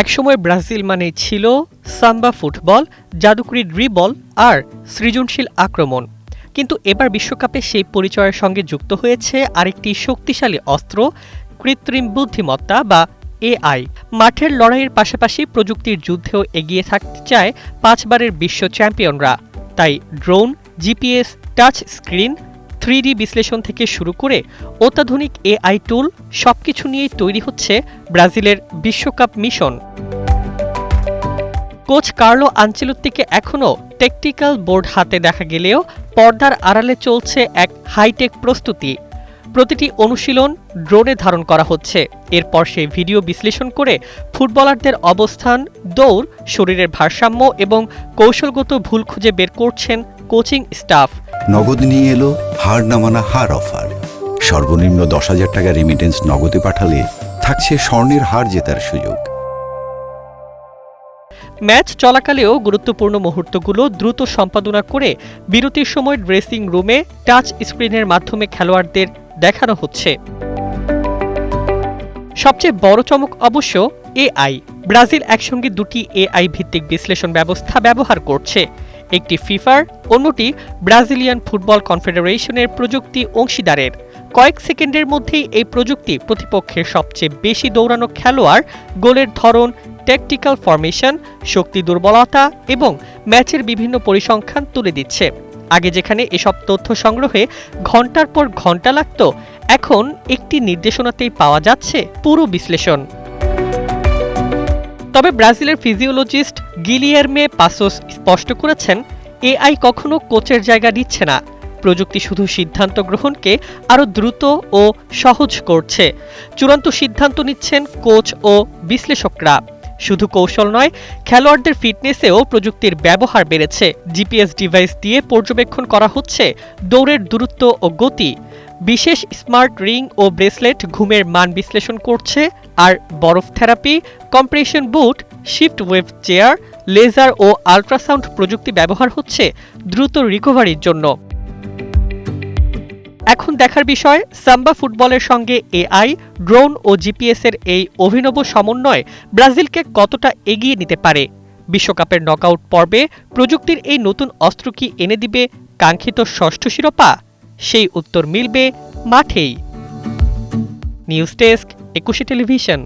একসময় ব্রাজিল মানেই ছিল সাম্বা ফুটবল, জাদুকরি ড্রিবল আর সৃজনশীল আক্রমণ। কিন্তু এবার বিশ্বকাপে সেই পরিচয়ের সঙ্গে যুক্ত হয়েছে আরেকটি শক্তিশালী অস্ত্র, কৃত্রিম বুদ্ধিমত্তা বা এআই। মাঠের লড়াইয়ের পাশাপাশি প্রযুক্তির যুদ্ধেও এগিয়ে থাকতে চায় 5 বারের বিশ্ব চ্যাম্পিয়নরা। তাই drone, GPS, touch screen, 3D বিশ্লেষণ থেকে শুরু করে অত্যাধুনিক এআই টুল সবকিছু নিয়েই তৈরি হচ্ছে ব্রাজিলের বিশ্বকাপ মিশন। কোচ কার্লো আনচেলত্তিকে এখনও টেকটিক্যাল বোর্ড হাতে দেখা গেলেও পর্দার আড়ালে চলছে এক হাইটেক প্রস্তুতি। প্রতিটি অনুশীলন ড্রোনে ধারণ করা হচ্ছে। এরপর সেই ভিডিও বিশ্লেষণ করে ফুটবলারদের অবস্থান, দৌড়, শরীরের ভারসাম্য এবং কৌশলগত ভুল খুঁজে বের করছেন কোচিং স্টাফ। নগদ নিয়ে এলো হার না মানা হার অফার। সর্বনিম্ন 10,000 টাকা রেমিটেন্স নগদে পাঠালে থাকছে স্বর্ণের হার জেতার সুযোগ। ম্যাচ চলাকালেও গুরুত্বপূর্ণ মুহূর্তগুলো দ্রুত সম্পাদনা করে বিরতির সময় ড্রেসিং রুমে টাচ স্ক্রিনের মাধ্যমে খেলোয়াড়দের দেখানো হচ্ছে। সবচেয়ে বড় চমক অবশ্য এআই। ব্রাজিল একসঙ্গে দুটি এআই ভিত্তিক বিশ্লেষণ ব্যবস্থা ব্যবহার করছে। একটি ফিফার, অন্যটি ব্রাজিলিয়ান ফুটবল কনফেডারেশনের প্রযুক্তি অংশীদারের। কয়েক সেকেন্ডের মধ্যেই এই প্রযুক্তি প্রতিপক্ষের সবচেয়ে বেশি দৌড়ানো খেলোয়াড়, গোলের ধরন, ট্যাকটিক্যাল ফরমেশন, শক্তি দুর্বলতা এবং ম্যাচের বিভিন্ন পরিসংখ্যান তুলে দিচ্ছে। আগে যেখানে এসব তথ্য সংগ্রহে ঘন্টার পর ঘন্টা লাগত, এখন একটি নির্দেশনাতেই পাওয়া যাচ্ছে পুরো বিশ্লেষণ। তবে ব্রাজিলের ফিজিওলজিস্ট গিলিয়ের্মে পাসোস স্পষ্ট করেছেন, এআই কখনো কোচের জায়গা নিচ্ছে না। প্রযুক্তি শুধু সিদ্ধান্ত গ্রহণকে আরও দ্রুত ও সহজ করছে। চূড়ান্ত সিদ্ধান্ত নিচ্ছেন কোচ ও বিশ্লেষকরা। শুধু কৌশল নয়, খেলোয়াড়দের ফিটনেসেও প্রযুক্তির ব্যবহার বেড়েছে। জিপিএস ডিভাইস দিয়ে পর্যবেক্ষণ করা হচ্ছে দৌড়ের দূরত্ব ও গতি। বিশেষ স্মার্ট রিং ও ব্রেসলেট ঘুমের মান বিশ্লেষণ করছে। আর বরফ থেরাপি, কম্প্রেশন বুট, শিফট ওয়েভ চেয়ার, লেজার ও আল্ট্রাসাউন্ড প্রযুক্তি ব্যবহার হচ্ছে দ্রুত রিকভারির জন্য। এখন দেখার বিষয়, সাম্বা ফুটবলের সঙ্গে এআই, ড্রোন ও জিপিএস এর এই অভিনব সমন্বয় ব্রাজিলকে কতটা এগিয়ে নিতে পারে। বিশ্বকাপের নকআউট পর্বে প্রযুক্তির এই নতুন অস্ত্র কি এনে দিবে কাঙ্ক্ষিত ষষ্ঠ শিরোপা? সেই উত্তর মিলবে মাঠেই। News desk, 21 television.